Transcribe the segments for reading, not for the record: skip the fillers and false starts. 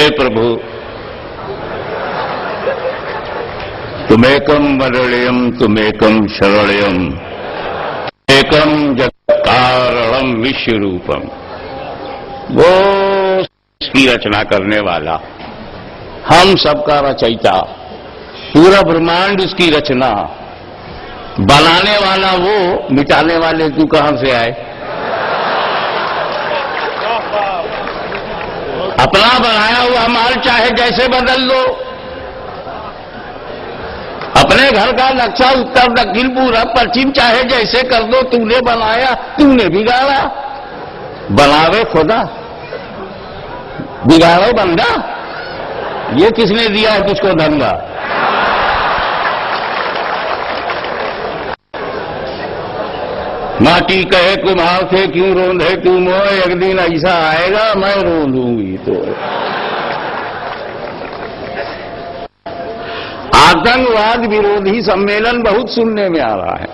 हे प्रभु, तुमेकम वरण्यम तुमेकम शरण्यम एकम जगत्कारणम विश्वरूपम। वो इसकी रचना करने वाला, हम सबका रचयिता, पूरा ब्रह्मांड उसकी रचना, बनाने वाला वो, मिटाने वाले तू कहां से आए? अपना बनाया हुआ माल चाहे जैसे बदल लो, अपने घर का नक्शा उत्तर दक्षिण पूरब पश्चिम चाहे जैसे कर दो, तूने बनाया, तूने बिगाड़ा। बनावे खुदा, बिगाड़ो बंदा। ये किसने दिया है तुझको धंधा? माटी कहे कुम्हार से क्यों रोंदे तू मोह, एक दिन ऐसा आएगा मैं रोंदूंगी तो। आतंकवाद विरोधी सम्मेलन बहुत सुनने में आ रहा है,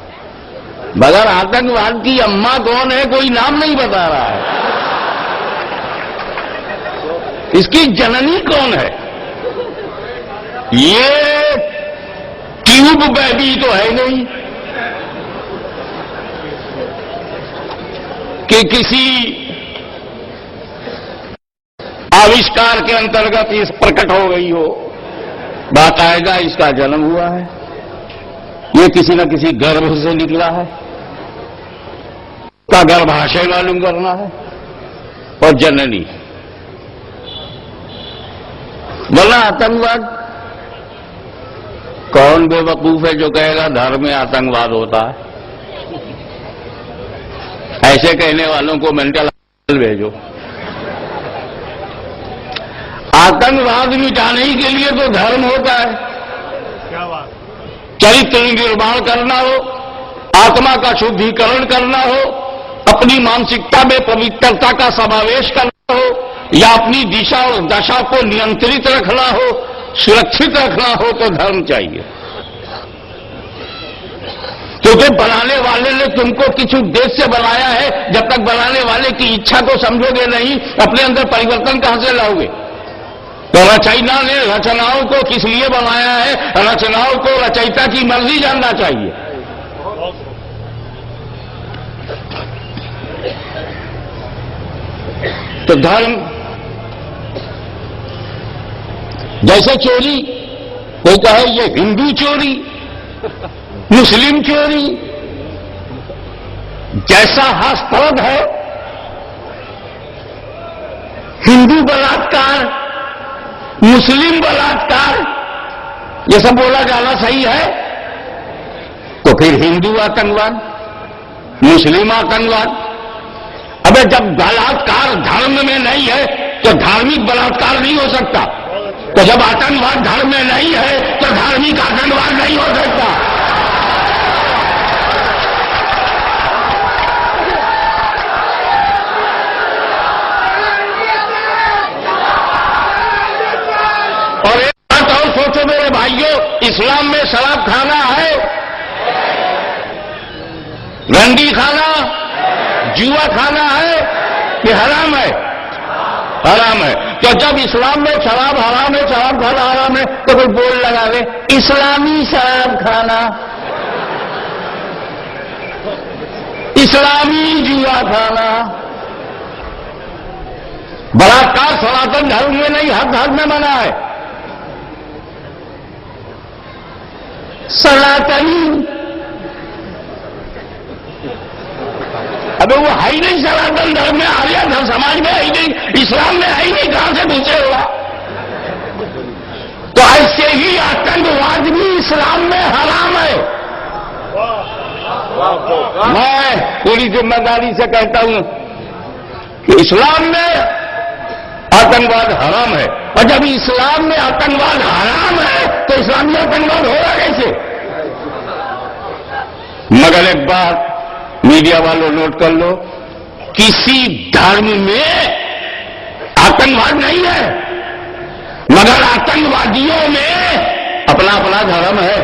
मगर आतंकवाद की अम्मा कौन है कोई नाम नहीं बता रहा है। इसकी जननी कौन है? ये ट्यूब बेबी तो है नहीं कि किसी आविष्कार के अंतर्गत इस प्रकट हो गई हो। बाकायदा इसका जन्म हुआ है, ये किसी न किसी गर्भ से निकला है, का गर्भाशय मालूम करना है। और जननी बोला आतंकवाद, कौन बेवकूफ है जो कहेगा धर्म में आतंकवाद होता है? ऐसे कहने वालों को मेंटल भेजो। आतंकवाद मिटाने के लिए तो धर्म होता है, क्या बात? चरित्र निर्माण करना हो, आत्मा का शुद्धिकरण करना हो, अपनी मानसिकता में पवित्रता का समावेश करना हो, या अपनी दिशा और दशा को नियंत्रित रखना हो, सुरक्षित रखना हो, तो धर्म चाहिए। क्योंकि बनाने वाले ने तुमको किस उद्देश्य से बनाया है, जब तक बनाने वाले की इच्छा को समझोगे नहीं, अपने अंदर परिवर्तन कहां से लाओगे? तो रचयिता ने रचनाओं को किस लिए बनाया है, रचनाओं को रचयिता की मर्जी जानना चाहिए। तो धर्म जैसे चोरी, कोई कहे ये हिंदू चोरी, मुस्लिम चोरी, जैसा हास्यप्रद है हिंदू बलात्कार, मुस्लिम बलात्कार, ये सब बोला जाना सही है। तो फिर हिंदू आतंकवाद, मुस्लिम आतंकवाद। अबे जब बलात्कार धर्म में नहीं है तो धार्मिक बलात्कार नहीं हो सकता, तो जब आतंकवाद धर्म में नहीं है तो धार्मिक आतंकवाद नहीं हो सकता। और एक बात और सोचो मेरे भाइयों, इस्लाम में शराब खाना है, रंडी खाना, जुआ खाना है कि हराम है? हराम है। तो जब इस्लाम में शराब हराम है, शराब खाना हराम है, तो कोई बोल लगा दे इस्लामी शराब खाना, इस्लामी जुआ खाना। बलात्कार सनातन धर्म में नहीं, हर धर्म में मना है। सनातनी अबे वो है ही नहीं, सनातन धर्म में, आर्य धर्म समाज में है ही नहीं, इस्लाम में है ही नहीं, कहां से पूछे हुआ? तो ऐसे ही आतंकवाद भी इस्लाम में हराम है। मैं पूरी जिम्मेदारी से कहता हूं कि इस्लाम में आतंकवाद हराम है, और जब इस्लाम में आतंकवाद हराम है तो इस्लामी आतंकवाद होगा कैसे? मगर एक बात मीडिया वालों नोट कर लो, किसी धर्म में आतंकवाद नहीं है, मगर आतंकवादियों में अपना अपना धर्म है।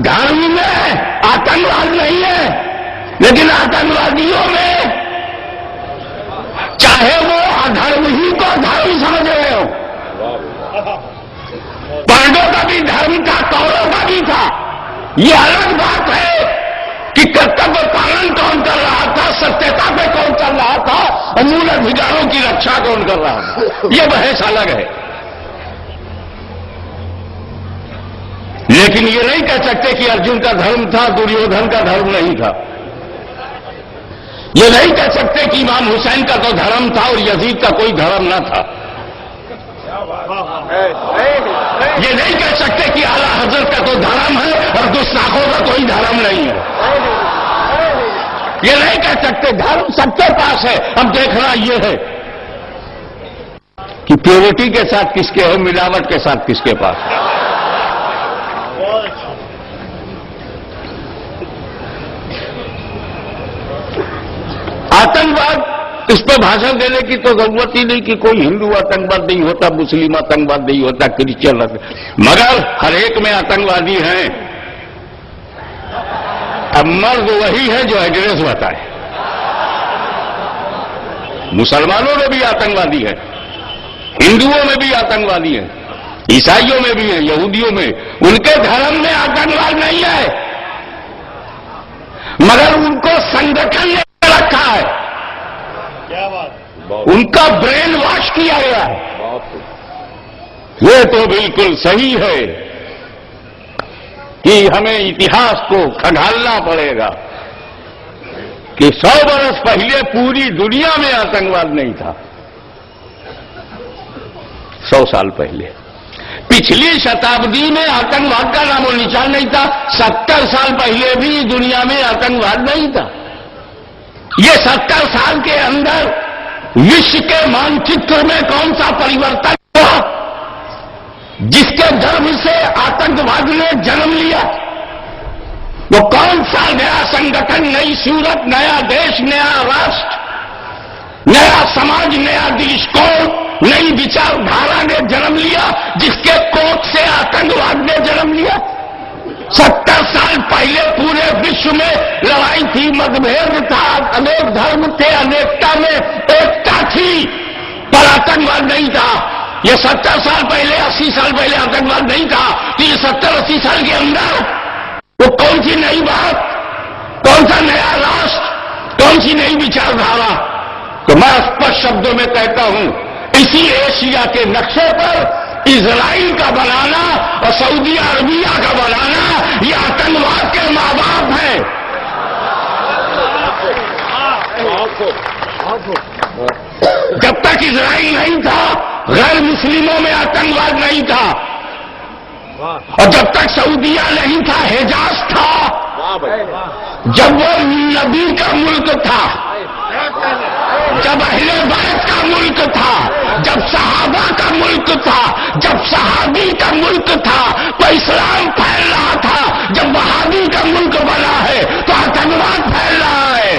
धर्म में आतंकवाद नहीं है, लेकिन आतंकवादियों में चाहे वो अधर्म ही को धर्म समझ रहे हो। पांडवों का भी धर्म था, कौरवों का भी था। ये अलग बात है कि कर्तव्य पालन कौन कर रहा था, सत्यता पे कौन चल रहा था, और मूल अधिकारों की रक्षा कौन कर रहा था। ये बहस अलग है। लेकिन ये नहीं कह सकते कि अर्जुन का धर्म था, दुर्योधन का धर्म नहीं था। ये नहीं कह सकते कि इमाम हुसैन का तो धर्म था और यजीद का कोई धर्म न था। ये नहीं कह सकते कि आला हजरत का तो धर्म है और गुस्ताखों का कोई धर्म नहीं है। ये नहीं कह सकते। धर्म सबके पास है। अब देखना ये है कि प्योरिटी के साथ किसके है, मिलावट के साथ किसके पास है। आतंकवाद, इस पर भाषण देने की तो जरूरत ही नहीं कि कोई हिंदू आतंकवाद नहीं होता, मुस्लिम आतंकवाद नहीं होता, क्रिश्चियन, मगर हर एक में आतंकवादी हैं। अब मर्द वही है जो एड्रेस बताए। मुसलमानों में भी आतंकवादी है, हिंदुओं में भी आतंकवादी है, ईसाइयों में भी है, यहूदियों में। उनके धर्म में आतंकवाद नहीं है, मगर उनको संगठन ने रखा है, उनका ब्रेन वॉश किया गया है। ये तो बिल्कुल सही है कि हमें इतिहास को खंगालना पड़ेगा कि 100 बरस पहले पूरी दुनिया में आतंकवाद नहीं था। 100 साल पहले, पिछली शताब्दी में आतंकवाद का नामो निशान नहीं था। 70 साल पहले भी दुनिया में आतंकवाद नहीं था। ये 70 साल के अंदर विश्व के मानचित्र में कौन सा परिवर्तन हुआ जिसके गर्भ से आतंकवाद ने जन्म लिया? वो कौन सा नया संगठन, नई सूरत, नया देश, नया राष्ट्र, नया समाज, नया दृष्टिकोण, नई विचारधारा ने जन्म लिया जिसके कोख से आतंकवाद ने जन्म लिया? 70 साल पहले पूरे विश्व में लड़ाई थी, मतभेद था, अनेक धर्म थे, अनेकता में एकता थी, पर आतंकवाद नहीं था। ये 70 साल पहले, 80 साल पहले आतंकवाद नहीं था। तो ये 70-80 साल के अंदर वो कौन सी नई बात, कौन सा नया राष्ट्र, कौन सी नई विचारधारा? तो मैं स्पष्ट शब्दों में कहता हूं, इसी एशिया के नक्शे पर इजराइल का बनाना और सऊदी अरबिया का बनाना, ये आतंकवाद के मां बाप हैं। जब तक इजराइल नहीं था, गैर मुस्लिमों में आतंकवाद नहीं था, और जब तक सऊदिया नहीं था, हिजाज था। जब वो नबी का मुल्क था, जब अहले बैत का मुल्क था, जब सहाबा का मुल्क था, जब सहाबी का मुल्क था, तो इस्लाम फैल रहा था। जब वहाबी का मुल्क बना है तो आतंकवाद फैल रहा है।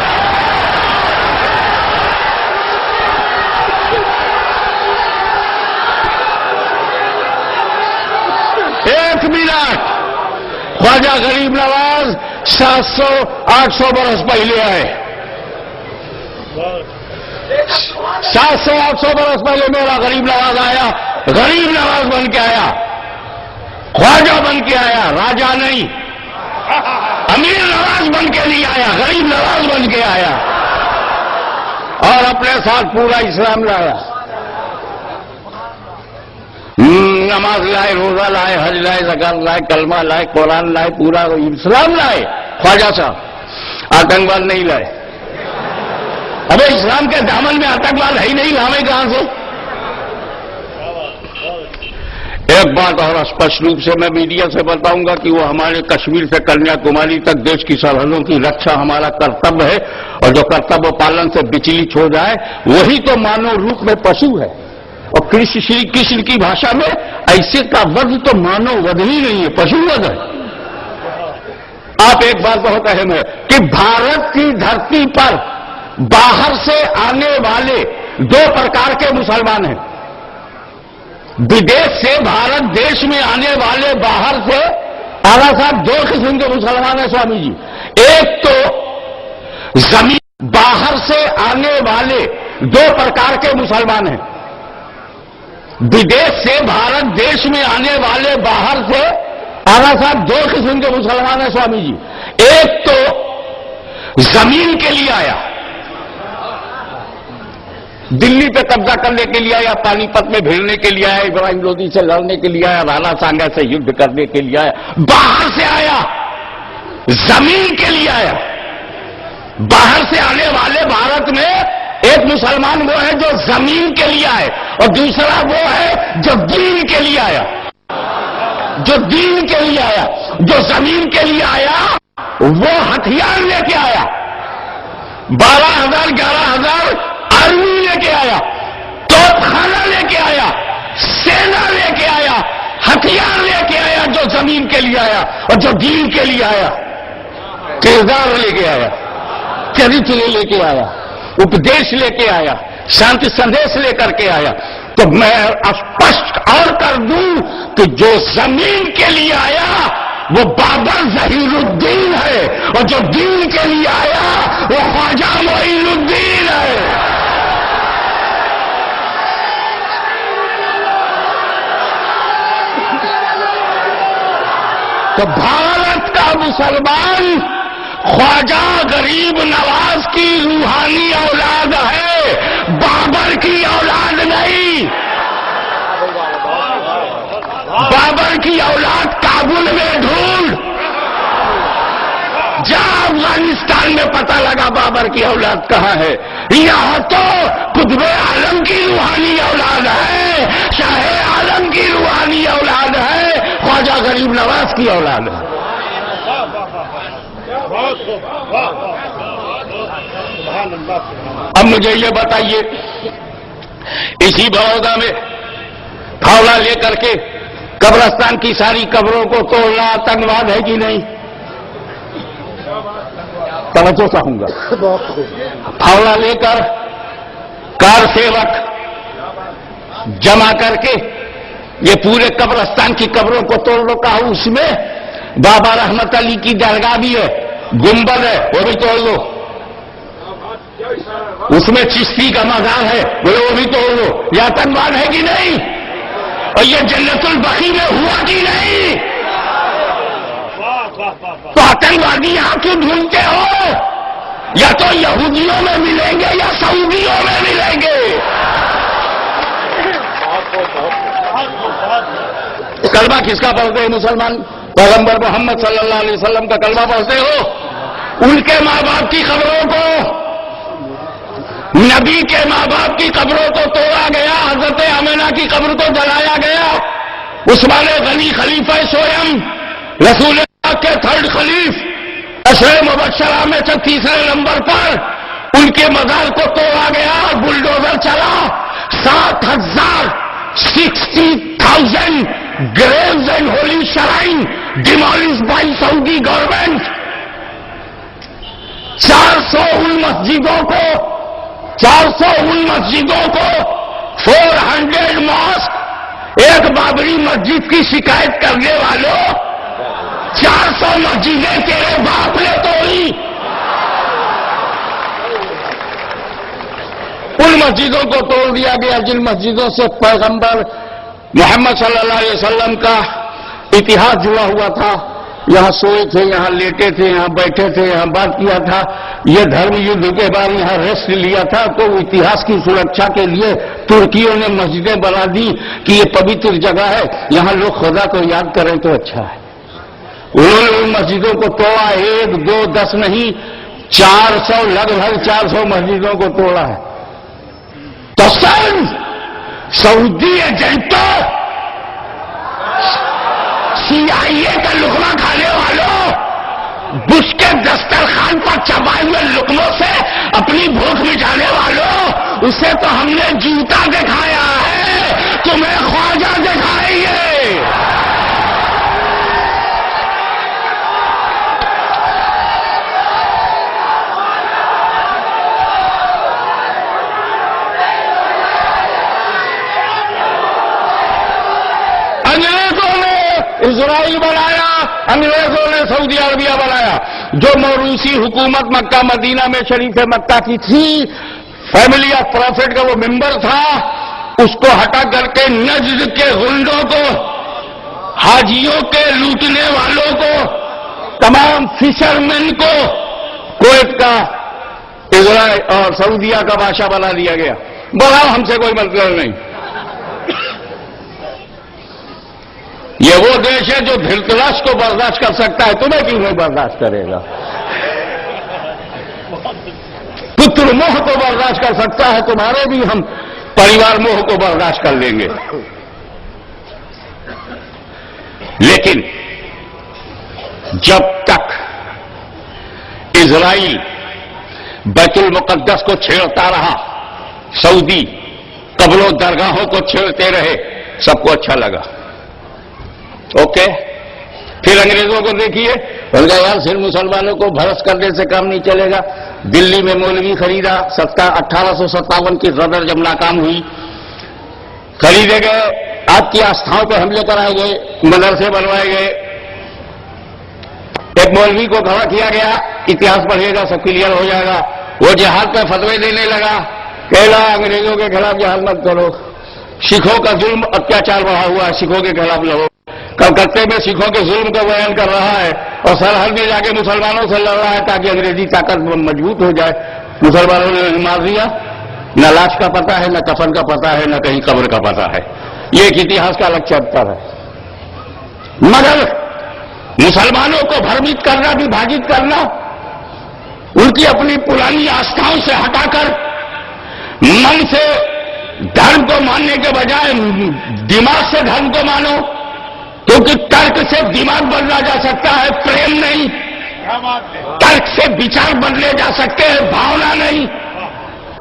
एक मिनट, ख्वाजा गरीब नवाज 700-800 बरस पहले आए। 700-800 बरस पहले मेरा गरीब नवाज आया, गरीब नवाज बन के आया, ख्वाजा बन के आया, राजा नहीं, अमीर नवाज बन के नहीं आया, गरीब नवाज बन के आया, और अपने साथ पूरा इस्लाम लाया। नमाज लाए, रोजा लाए, हज लाए, ज़कात लाए, कलमा लाए, कुरान लाए, पूरा इस्लाम लाए। ख्वाजा साहब आतंकवाद नहीं लाए। अबे इस्लाम के दामन में आतंकवाद है ही नहीं, लावे कहां से? एक बात और स्पष्ट रूप से मैं मीडिया से बताऊंगा कि वो हमारे कश्मीर से कन्याकुमारी तक देश की सरहदों की रक्षा हमारा कर्तव्य है, और जो कर्तव्य पालन से विचलित हो जाए वही तो मानव रूप में पशु है। और श्री कृष्ण की भाषा में ऐसे का वध तो मानव वध ही नहीं है, पशु वध है। आप एक बात बहुत अहम है कि भारत की धरती पर बाहर से आने वाले 2 प्रकार के मुसलमान हैं। विदेश से भारत देश में आने वाले बाहर से आला साहब 2 किस्म के मुसलमान हैं स्वामी जी। एक तो जमीन, बाहर से आने वाले دو پرکار کے مسلمان ہیں. विदेश से भारत देश में आने वाले बाहर से आला साहब दो किस्म के मुसलमान हैं स्वामी जी. एक तो जमीन के लिए आया, दिल्ली पे कब्जा करने के लिए आया, पानीपत में भिड़ने के लिए आया, इब्राहिम लोदी से लड़ने के लिए आया, राणा सांगा से युद्ध करने के लिए आया. बाहर से आया, जमीन के लिए आया. बाहर से आने वाले भारत में एक मुसलमान वो है जो जमीन के लिए आए, और दूसरा वो है जो दीन के लिए आया. जो दीन के लिए आया, जो जमीन के लिए आया, वो हथियार लेके आया. 12,000 11,000 आर्मी लेके आया, तोपखाना लेके आया, सेना लेके आया, हथियार लेके आया. जो जमीन के लिए आया, और जो दीन के लिए आया, किरदार लेके आया, चरित्र लेके आया, उपदेश लेके आया, शांति संदेश लेकर के आया. तो मैं स्पष्ट और कर दूं कि जो जमीन के लिए आया वो बाबर जहीरुद्दीन है, और जो दीन के लिए आया वो ख्वाजा मोइनुद्दीन है. तो भारत का मुसलमान ख्वाजा गरीब नवाज की रूहानी औलाद है, बाबर की औलाद नहीं. बाबर की औलाद काबुल में ढूंढ, जा अफगानिस्तान में पता लगा बाबर की औलाद कहां है. यहां तो कुतुब आलम की रूहानी औलाद है, शाहे आलम की रूहानी औलाद है, ख्वाजा गरीब नवाज की औलाद है. अब मुझे ये बताइए, इसी बड़ौदा में फावड़ा लेकर के कब्रिस्तान की सारी कब्रों को तोड़ना आतंकवाद है कि नहीं? तवज्जो चाहूंगा. फावड़ा लेकर कार सेवक जमा करके ये पूरे कब्रिस्तान की कब्रों को तोड़ लो. कहा उसमें बाबा रहमत अली की दरगाह भी है, गुंबद है, वो भी तोड़ लो. उसमें चिश्ती का मजार है, बोले वो भी तोड़ लो. ये आतंकवाद है कि नहीं? और ये जन्नतुल बकी में हुआ कि नहीं? तो आतंकवादी यहां क्यों ढूंढते हो? या तो यहूदियों में मिलेंगे या सऊदियों में मिलेंगे. कलमा किसका पढ़ते हैं मुसलमान? पैगंबर मोहम्मद सल्लल्लाहु अलैहि वसल्लम का कलमा पढ़ते हो? उनके माँ बाप की कब्रों को, नबी के माँ बाप की कब्रों को तोड़ा गया, हजरत आमिना की कब्र को जलाया गया. उस्मान गनी खलीफा स्वयं, रसूल के थर्ड खलीफ अशरे मुबश्शरा में से तीसरे नंबर पर उनके मजार को तोड़ा गया, बुलडोजर चला. 60,000 graves and holy shrine demolished by Saudi government. 400 उन मस्जिदों को 400 मॉस्क, एक बाबरी मस्जिद की शिकायत करने वालों, 400 मस्जिदें तेरे बाप ने तोड़ी. उन मस्जिदों को तोड़ दिया गया जिन मस्जिदों से पैगंबर मोहम्मद सल्लल्लाहु अलैहि वसल्लम का इतिहास जुड़ा हुआ था. यहां सोए थे, यहां लेटे थे, यहां बैठे थे, यहां बात किया था. ये धर्म युद्ध के बाद यहां रेस्ट लिया था. तो इतिहास की सुरक्षा के लिए तुर्कियों ने मस्जिदें बना दी कि ये पवित्र जगह है, यहां लोग खुदा को याद करें तो अच्छा है. उन्होंने उन मस्जिदों को तोड़ा. 1, 2, 10 नहीं, 400, लगभग 400 मस्जिदों को तोड़ा है. तो सऊदी एजेंटों, CIA का लुकमा खाने वालों, बुश के दस्तरखान पर चबाए हुए लुकमों से अपनी भूख मिटाने वालों, उसे तो हमने जूता दिखाया है, तुम्हें ख्वाजा दिखाएंगे. इजराइल बनाया, अंग्रेजों ने सऊदी अरबिया बनाया. जो मौरूसी हुकूमत मक्का मदीना में शरीफ मक्का की थी, فیملی آف پروفٹ کا وہ ممبر تھا، اس کو ہٹا کر کے نجد کے غنڈوں کو، حاجیوں کے لوٹنے والوں کو، تمام فشرمین کو کویت کا، اسرائیل اور سعودیہ کا بادشاہ بنا دیا گیا. بولا ہم سے کوئی مطلب نہیں. یہ وہ دیش ہے جو دھرتراش کو برداشت کر سکتا ہے، تمہیں کیوں نہیں برداشت کرے گا؟ پتر موہ کو برداشت کر سکتا ہے، تمہارے بھی ہم پریوار موہ کو برداشت کر لیں گے. لیکن جب تک اسرائیل بیت المقدس کو چھیڑتا رہا، سعودی قبر و درگاہوں کو چھیڑتے رہے، سب کو اچھا لگا. اوکے، پھر انگریزوں کو دیکھیے، ان کا یار صرف مسلمانوں کو بھرس کرنے سے کام نہیں چلے گا. دلی میں مولوی خریدا، 1857 کی غدر جب ناکام ہوئی، خریدے گئے، آپ کی آستھاؤں پہ حملے کرائے گئے، مدرسے بنوائے گئے. ایک مولوی کو کھڑا کیا گیا، اتہاس پڑھے گا سب کلیئر ہو جائے گا. وہ جہاد پہ فتوے دینے لگا، کہلا انگریزوں کے خلاف جہاد مت کرو، سکھوں کا ظلم اتیاچار بڑھا ہوا ہے، سکھوں کے خلاف لڑو. کلکتے میں سکھوں کے ظلم کا بیان کر رہا ہے اور سرحد میں جا کے مسلمانوں سے لڑ رہا ہے تاکہ انگریزی طاقت مضبوط ہو جائے. مسلمانوں نے مار دیا. نہ لاش کا پتہ ہے، نہ کفن کا پتہ ہے، نہ کہیں قبر کا پتہ ہے. یہ ایک اتہاس کا الگ چیپٹر ہے. مگر مسلمانوں کو بھرمت کرنا، وبھاجت کرنا، ان کی اپنی پرانی آستھاؤں سے ہٹا کر من سے دھرم کو ماننے کے بجائے دماغ سے دھرم کو مانو، کیونکہ ترک سے دماغ بدلا جا سکتا ہے، پریم نہیں. ترک سے وچار بدلے جا سکتے ہیں، بھاونا نہیں.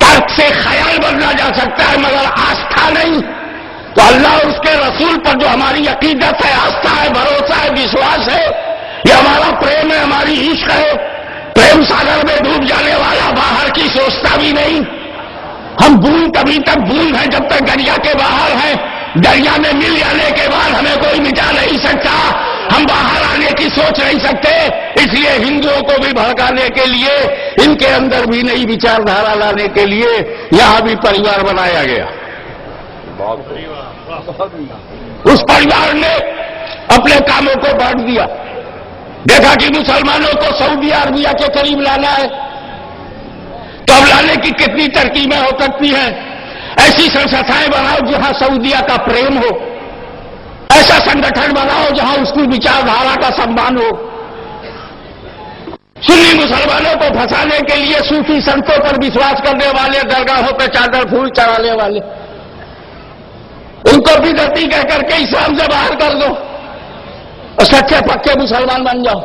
ترک سے خیال بدلا جا سکتا ہے مگر آستھا نہیں. تو اللہ اور اس کے رسول پر جو ہماری عقیدت ہے، آستھا ہے، بھروسہ ہے، وشواس ہے، یہ ہمارا پریم ہے، ہماری عشق ہے. پریم ساگر میں ڈوب جانے والا باہر کی سوچتا بھی نہیں. ہم بوند تبھی تک بوند ہیں جب تک دریا کے باہر ہیں. دریا میں مل جانے کے بعد ہمیں کوئی مٹا نہیں سکتا. ہم باہر آنے کی سوچ نہیں سکتے. اس لیے ہندوؤں کو بھی بھڑکانے کے لیے، ان کے اندر بھی نئی وچار دھارا لانے کے لیے یہاں بھی پریوار بنایا گیا. اس پریوار نے اپنے کاموں کو بانٹ دیا. دیکھا کہ مسلمانوں کو سعودی عربیہ کے قریب لانا ہے تو اب لانے کی کتنی ترکیبیں ہو سکتی ہیں. ایسی سنستھائیں بناؤ جہاں سعودیہ کا پریم ہو، ایسا سنگٹھن بناؤ جہاں اس کی وچار دھارا کا سمان ہو. سنی مسلمانوں کو پھنسانے کے لیے صوفی سنتوں پر وشواس کرنے والے، درگاہوں پہ چادر پھول چڑھانے والے، ان کو بھی بدعتی کہہ کر کے اسلام سے باہر کر دو اور سچے پکے مسلمان بن جاؤ.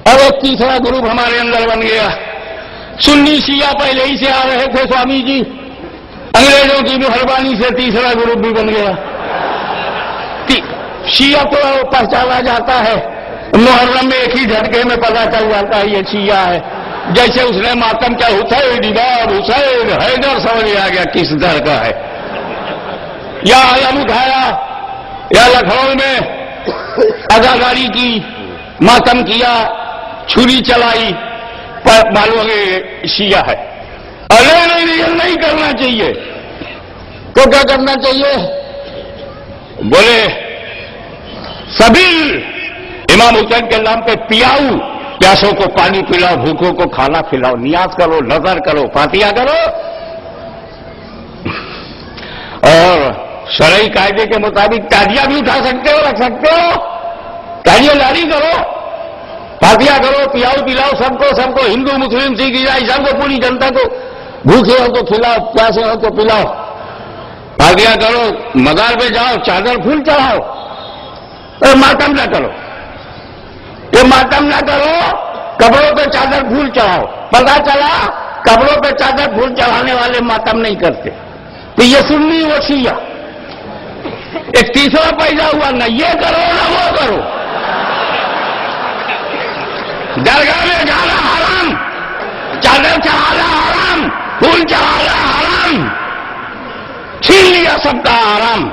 اور ایک تیسرا گروپ ہمارے اندر بن گیا. سنی شیعہ پہلے ہی سے آ رہے تھے سوامی جی، انگریزوں کی مہربانی سے تیسرا گروپ بھی بن گیا. شیعہ کو پہچانا جاتا ہے، محرم میں ایک ہی جھٹکے میں پتہ چل جاتا ہے یہ شیعہ ہے. جیسے اس نے ماتم کیا حسین امام حسین حیدر، سمجھ آ گیا کس در کا ہے. یا علم اٹھایا، یا لکھنؤ میں اداکاری کی، ماتم کیا، چھری چلائی، معلوم ہے شیعہ ہے. نہیں کرنا چاہیے. تو کیا کرنا چاہیے؟ بولے سبیل امام حسین کے نام پہ پیاؤ، پیاسوں کو پانی پلاؤ، بھوکوں کو کھانا کھلاؤ، نیاز کرو، نظر کرو، فاتحہ کرو، اور شرعی قاعدے کے مطابق تادیہ بھی اٹھا سکتے ہو، رکھ سکتے ہو، تادیہ جاری کرو، فاتحہ کرو، پیاؤ پلاؤ سب کو، ہندو مسلم سکھ عیسائی سب کو، پوری جنتا کو. بھوکے ہو تو کھلاؤ، پیاسے ہو تو پلاؤ، فاتحہ کرو، مزار پہ جاؤ، چادر پھول چڑھاؤ، اور ماتم نہ کرو. یہ ماتم نہ کرو، قبروں پہ چادر پھول چڑھاؤ. پتہ چلا قبروں پہ چادر پھول چڑھانے والے ماتم نہیں کرتے. تو یہ سنی وہ شیعہ. ایک تیسرا پیدا ہوا، نہ یہ کرو نہ وہ کرو. درگاہ میں جانا حرام، چادر چڑھانا حرام، پھول چڑھانا حرام، چھین لیا سب کا حرام.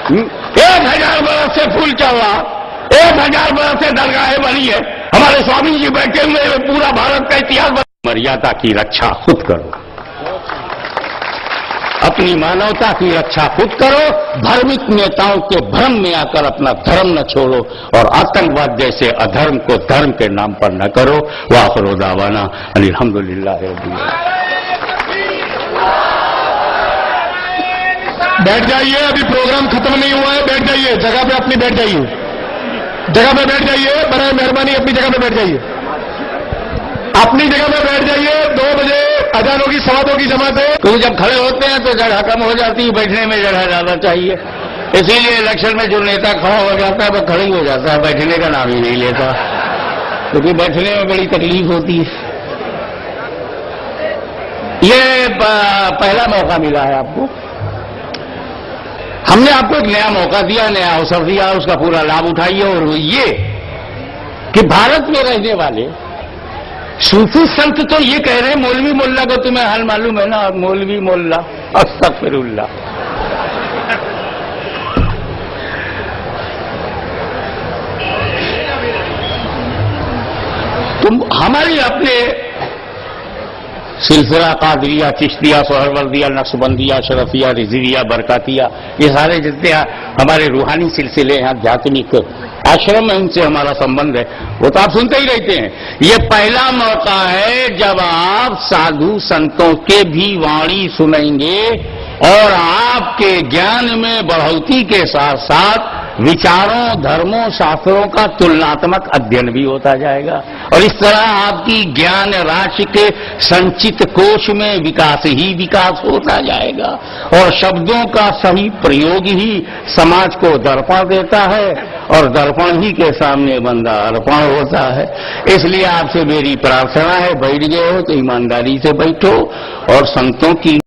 1000 برس سے پھول چل رہا، 1000 برس سے درگاہیں بنی ہے. ہمارے سوامی جی بیٹھے ہوئے پورا بھارت کا اتہاس मर्यादा की रक्षा खुद करो, अपनी मानवता की रक्षा खुद करो, धार्मिक नेताओं के भ्रम में आकर अपना धर्म न छोड़ो और आतंकवाद जैसे अधर्म को धर्म के नाम पर न करो। वाखिर दावाना अल्हम्दुलिल्लाह रब्बिल आलमीन। बैठ जाइए, अभी प्रोग्राम खत्म नहीं हुआ है, बैठ जाइए जगह पे अपनी, बैठ जाइए जगह पे, बैठ जाइए, बराए मेहरबानी अपनी जगह पे बैठ जाइए, अपनी जगह पे बैठ जाइए। 2 बजे अजान होगी, सवातों की जमात है। क्योंकि जब खड़े होते हैं तो जगह कम हो जाती है, बैठने में जगह ज्यादा चाहिए। इसीलिए इलेक्शन में जो नेता खड़ा हो जाता है वो खड़ा ही हो जाता है, बैठने का नाम ही नहीं लेता, क्योंकि बैठने में बड़ी तकलीफ होती है। ये पहला मौका मिला है आपको, हमने आपको एक नया मौका दिया, नया अवसर दिया, उसका पूरा लाभ उठाइए। और ये कि भारत में रहने वाले सूफी संत तो ये कह रहे हैं, मौलवी मोल्ला को तुम्हें हाल मालूम है ना, मौलवी मोल्ला अस्तगफिरुल्लाह। तुम हमारी अपने सिलसिला कादरिया, चिश्तिया, सोहरवर्दिया, नक्शबंदिया, शरफिया, रिजविया, बरकातिया, ये सारे जितने हमारे रूहानी सिलसिले हैं, आध्यात्मिक आश्रम है, उनसे हमारा संबंध है, वो तो आप सुनते ही रहते हैं। ये पहला मौका है जब आप साधु संतों के भी वाणी सुनेंगे और आपके ज्ञान में बढ़ोतरी के साथ साथ विचारों, धर्मों, शास्त्रों का तुलनात्मक अध्ययन भी होता जाएगा और इस तरह आपकी ज्ञान राशि के संचित कोश में विकास ही विकास होता जाएगा और शब्दों का सही प्रयोग ही समाज को दर्पण देता है और दर्पण ही के सामने बंदा अर्पण होता है। इसलिए आपसे मेरी प्रार्थना है, बैठ गए हो तो ईमानदारी से बैठो और संतों की